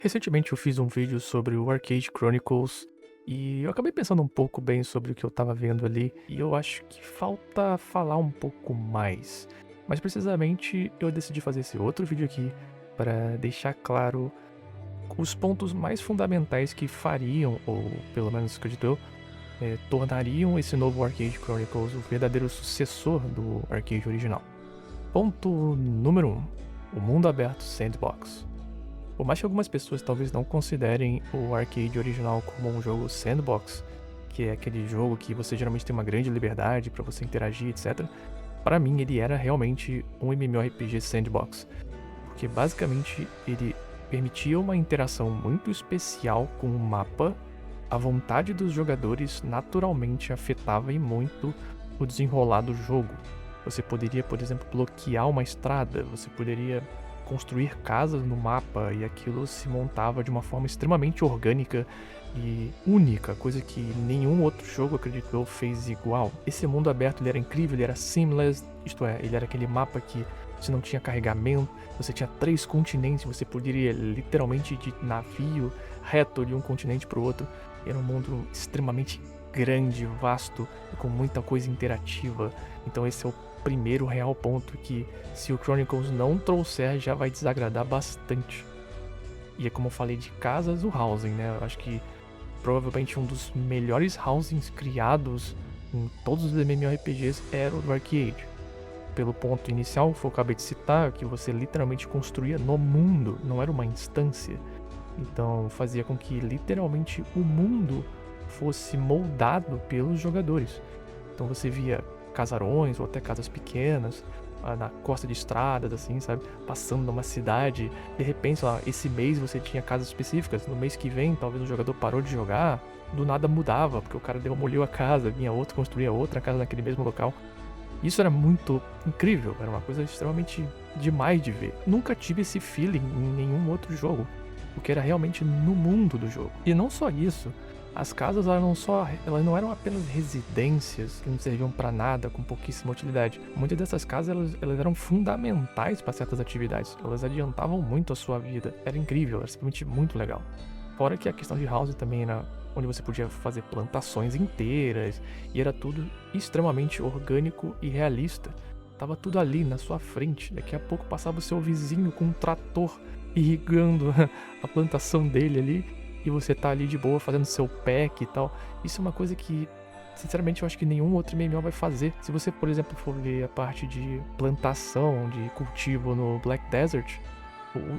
Recentemente eu fiz um vídeo sobre o Arcade Chronicles e eu acabei pensando um pouco bem sobre o que eu estava vendo ali e eu acho que falta falar um pouco mais. Mas precisamente eu decidi fazer esse outro vídeo aqui para deixar claro os pontos mais fundamentais que fariam, ou pelo menos acredito eu, tornariam esse novo Arcade Chronicles o verdadeiro sucessor do arcade original. Ponto número 1: o mundo aberto sandbox. Por mais que algumas pessoas talvez não considerem o arcade original como um jogo sandbox, que é aquele jogo que você geralmente tem uma grande liberdade para você interagir, etc. Para mim ele era realmente um MMORPG sandbox, porque basicamente ele permitia uma interação muito especial com o mapa. A vontade dos jogadores naturalmente afetava e muito o desenrolar do jogo. Você poderia, por exemplo, bloquear uma estrada, você poderia construir casas no mapa e aquilo se montava de uma forma extremamente orgânica e única, coisa que nenhum outro jogo, acredito eu, fez igual. Esse mundo aberto ele era incrível, ele era seamless, isto é, ele era aquele mapa que você não tinha carregamento, você tinha 3 continentes, você poderia literalmente ir de navio reto de um continente para o outro. Era um mundo extremamente grande, vasto e com muita coisa interativa. Então esse é o primeiro real ponto que, se o Chronicles não trouxer, já vai desagradar bastante. E é como eu falei de casas, o housing, né? Eu acho que provavelmente um dos melhores housings criados em todos os MMORPGs era o do arcade. Pelo ponto inicial que eu acabei de citar, que você literalmente construía no mundo, não era uma instância. Então fazia com que literalmente o mundo fosse moldado pelos jogadores. Então você via casarões ou até casas pequenas na costa de estradas, assim, sabe? Passando numa cidade. De repente, lá, esse mês você tinha casas específicas. No mês que vem, talvez o jogador parou de jogar. Do nada mudava, porque o cara demoliu a casa, vinha outro, construía outra casa naquele mesmo local. Isso era muito incrível, era uma coisa extremamente demais de ver. Nunca tive esse feeling em nenhum outro jogo, porque era realmente no mundo do jogo. E não só isso, as casas elas não eram apenas residências que não serviam para nada, com pouquíssima utilidade. Muitas dessas casas elas eram fundamentais para certas atividades, elas adiantavam muito a sua vida. Era incrível, era simplesmente muito legal. Fora que a questão de house também era onde você podia fazer plantações inteiras, e era tudo extremamente orgânico e realista. Tava tudo ali na sua frente. Daqui a pouco passava o seu vizinho com um trator irrigando a plantação dele ali, e você tá ali de boa fazendo seu pack e tal. Isso é uma coisa que, sinceramente, eu acho que nenhum outro MMO vai fazer. Se você, por exemplo, for ver a parte de plantação, de cultivo no Black Desert,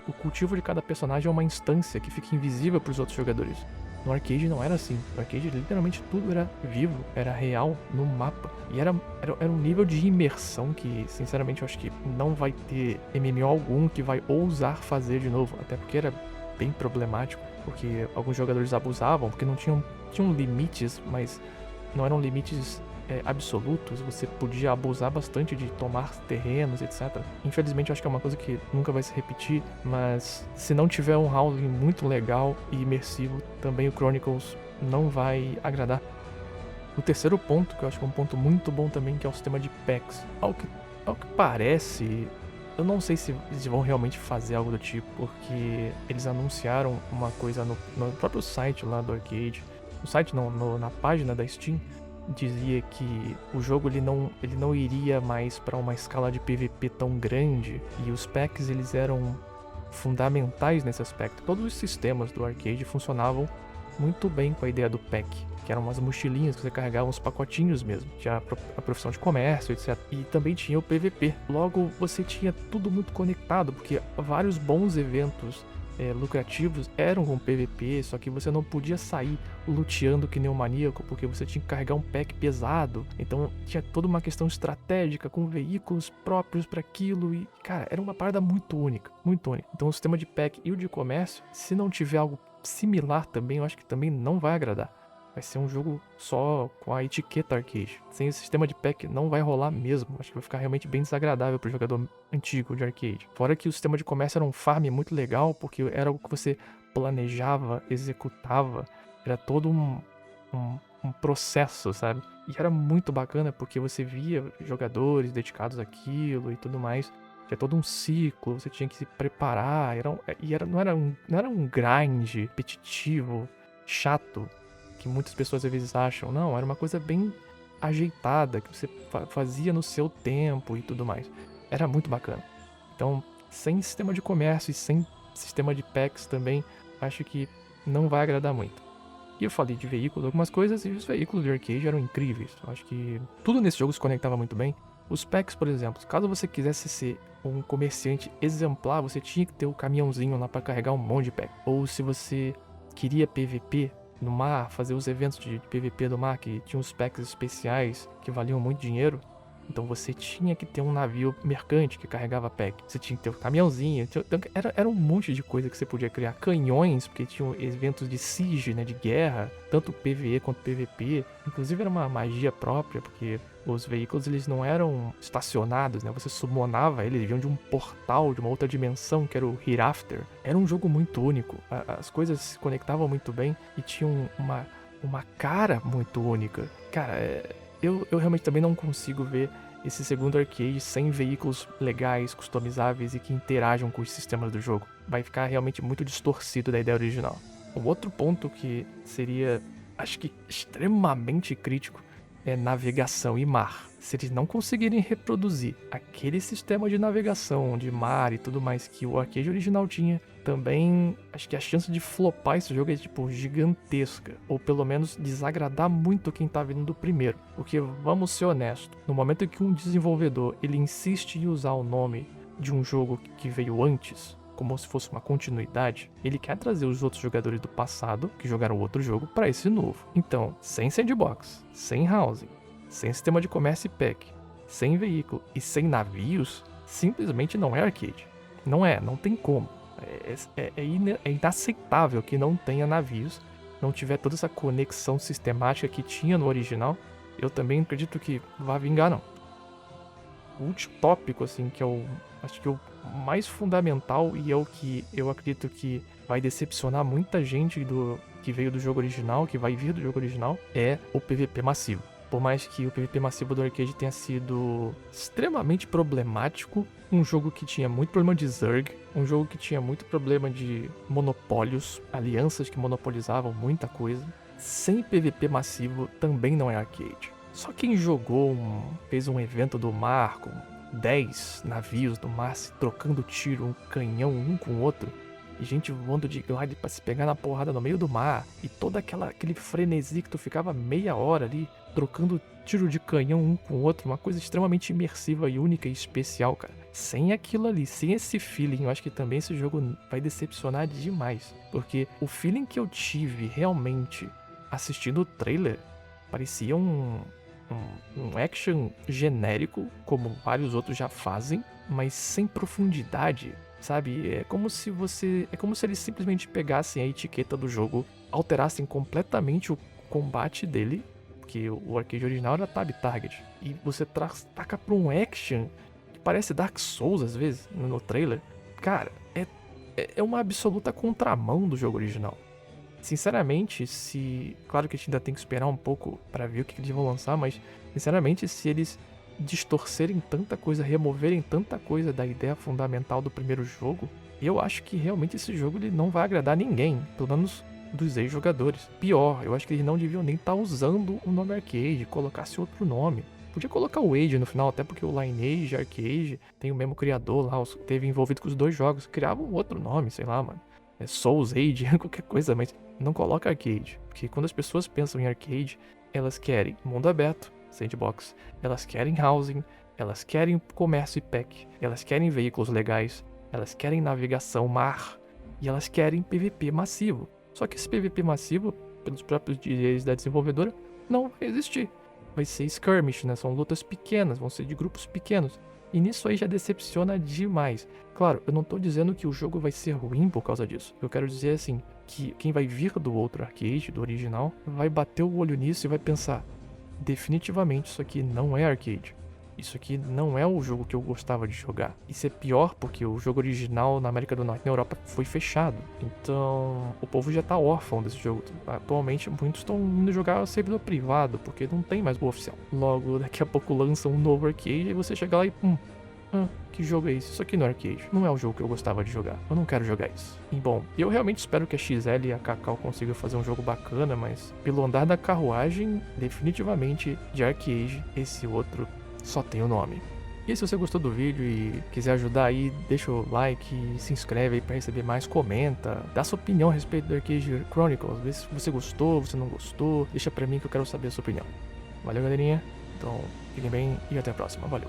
o cultivo de cada personagem é uma instância que fica invisível para os outros jogadores. No arcade não era assim. No arcade literalmente tudo era vivo, era real no mapa. E era um nível de imersão que, sinceramente, eu acho que não vai ter MMO algum que vai ousar fazer de novo. Até porque era bem problemático, porque alguns jogadores abusavam, porque não tinham limites, mas não eram limites absolutos. Você podia abusar bastante de tomar terrenos, etc. Infelizmente, eu acho que é uma coisa que nunca vai se repetir, mas se não tiver um housing muito legal e imersivo, também o Chronicles não vai agradar. O terceiro ponto, que eu acho que é um ponto muito bom também, que é o sistema de packs. Ao que parece, eu não sei se eles vão realmente fazer algo do tipo, porque eles anunciaram uma coisa no próprio site lá do arcade. No site não, na página da Steam, dizia que o jogo ele não iria mais para uma escala de PVP tão grande, e os packs eles eram fundamentais nesse aspecto. Todos os sistemas do arcade funcionavam muito bem com a ideia do pack, que eram umas mochilinhas que você carregava, uns pacotinhos mesmo. Tinha a profissão de comércio, etc. E também tinha o PVP. Logo, você tinha tudo muito conectado, porque vários bons eventos lucrativos eram com PVP, só que você não podia sair luteando que nem um maníaco, porque você tinha que carregar um pack pesado. Então tinha toda uma questão estratégica com veículos próprios para aquilo, e cara, era uma parada muito única, muito única. Então o sistema de pack e o de comércio, se não tiver algo similar também, eu acho que também não vai agradar. Vai ser um jogo só com a etiqueta arcade. Sem esse sistema de pack não vai rolar mesmo. Acho que vai ficar realmente bem desagradável pro jogador antigo de arcade. Fora que o sistema de comércio era um farm muito legal, porque era algo que você planejava, executava. Era todo um processo, sabe? E era muito bacana porque você via jogadores dedicados àquilo e tudo mais. Tinha todo um ciclo, você tinha que se preparar, não era um grind repetitivo, chato, que muitas pessoas às vezes acham. Não, era uma coisa bem ajeitada, que você fazia no seu tempo e tudo mais. Era muito bacana. Então, sem sistema de comércio e sem sistema de packs também, acho que não vai agradar muito. E eu falei de veículos, algumas coisas, e os veículos de arcade eram incríveis. Eu acho que tudo nesse jogo se conectava muito bem. Os packs, por exemplo, caso você quisesse ser um comerciante exemplar, você tinha que ter o caminhãozinho lá para carregar um monte de pack. Ou se você queria PVP no mar, fazer os eventos de PVP do mar, que tinham os packs especiais que valiam muito dinheiro, então você tinha que ter um navio mercante que carregava pack. Você tinha que ter um caminhãozinho. Era um monte de coisa que você podia criar. Canhões, porque tinham eventos de siege, né, de guerra. Tanto PvE quanto PvP. Inclusive era uma magia própria, porque os veículos eles não eram estacionados, né? Você summonava eles vinham de um portal, de uma outra dimensão, que era o Hereafter. Era um jogo muito único. As coisas se conectavam muito bem e tinham uma cara muito única. Cara, eu realmente também não consigo ver esse segundo arcade sem veículos legais, customizáveis e que interajam com os sistemas do jogo. Vai ficar realmente muito distorcido da ideia original. Um outro ponto que seria, acho que extremamente crítico, é navegação e mar. Se eles não conseguirem reproduzir aquele sistema de navegação, de mar e tudo mais que o arcade original tinha, também acho que a chance de flopar esse jogo é tipo gigantesca. Ou pelo menos desagradar muito quem tá vindo do primeiro. Porque vamos ser honestos, no momento em que um desenvolvedor ele insiste em usar o nome de um jogo que veio antes, como se fosse uma continuidade, ele quer trazer os outros jogadores do passado, que jogaram outro jogo, para esse novo. Então, sem sandbox, sem housing, sem sistema de comércio e pack, sem veículo e sem navios, simplesmente não é arcade. Não tem como. É inaceitável que não tenha navios, não tiver toda essa conexão sistemática que tinha no original. Eu também acredito que vai vingar, não. O último tópico, assim, que eu acho que é o mais fundamental e é o que eu acredito que vai decepcionar muita gente que veio do jogo original, que vai vir do jogo original, é o PVP massivo. Por mais que o PVP massivo do arcade tenha sido extremamente problemático, um jogo que tinha muito problema de Zerg, um jogo que tinha muito problema de monopólios, alianças que monopolizavam muita coisa, sem PVP massivo também não é arcade. Só quem jogou, fez um evento do mar com 10 navios do mar se trocando tiro, um canhão um com o outro, e gente voando de glide pra se pegar na porrada no meio do mar, e todo aquele frenesi que tu ficava meia hora ali, trocando tiro de canhão um com o outro, uma coisa extremamente imersiva e única e especial, cara. Sem aquilo ali, sem esse feeling, eu acho que também esse jogo vai decepcionar demais, porque o feeling que eu tive realmente assistindo o trailer parecia um action genérico, como vários outros já fazem, mas sem profundidade. Sabe, é como se eles simplesmente pegassem a etiqueta do jogo, alterassem completamente o combate dele, porque o arcade original era tab target, e você taca pra um action que parece Dark Souls às vezes, no trailer. Cara, é uma absoluta contramão do jogo original. Sinceramente, claro que a gente ainda tem que esperar um pouco pra ver o que eles vão lançar, mas sinceramente, se eles distorcerem tanta coisa, removerem tanta coisa da ideia fundamental do primeiro jogo, eu acho que realmente esse jogo ele não vai agradar ninguém, pelo menos dos ex-jogadores. Pior, eu acho que eles não deviam nem estar usando o nome arcade, colocasse outro nome. Podia colocar o Age no final, até porque o Lineage Arcade tem o mesmo criador lá, teve envolvido com os dois jogos, criava um outro nome, sei lá, mano. Souls Age, qualquer coisa, mas não coloca arcade, porque quando as pessoas pensam em arcade, elas querem mundo aberto, sandbox, elas querem housing, elas querem comércio e pack, elas querem veículos legais, elas querem navegação mar, e elas querem PVP massivo. Só que esse PVP massivo, pelos próprios direitos da desenvolvedora, não vai existir. Vai ser skirmish, né? São lutas pequenas, vão ser de grupos pequenos. E nisso aí já decepciona demais. Claro, eu não tô dizendo que o jogo vai ser ruim por causa disso. Eu quero dizer assim, que quem vai vir do outro arcade, do original, vai bater o olho nisso e vai pensar: definitivamente isso aqui não é arcade. Isso aqui não é o jogo que eu gostava de jogar. Isso é pior porque o jogo original na América do Norte e na Europa foi fechado. Então, o povo já tá órfão desse jogo. Atualmente, muitos estão indo jogar servidor privado, porque não tem mais o oficial. Logo, daqui a pouco lança um novo arcade e você chega lá e Que jogo é esse? Isso aqui no arcade. Não é o jogo que eu gostava de jogar. Eu não quero jogar isso. E bom, eu realmente espero que a XL e a Cacau consigam fazer um jogo bacana, mas pelo andar da carruagem, definitivamente de arcade, esse outro só tem o nome. E se você gostou do vídeo e quiser ajudar aí, deixa o like e se inscreve aí pra receber mais, comenta, dá sua opinião a respeito do Arcade Chronicles, vê se você gostou, se não gostou, deixa pra mim que eu quero saber a sua opinião. Valeu, galerinha, então fiquem bem e até a próxima, valeu.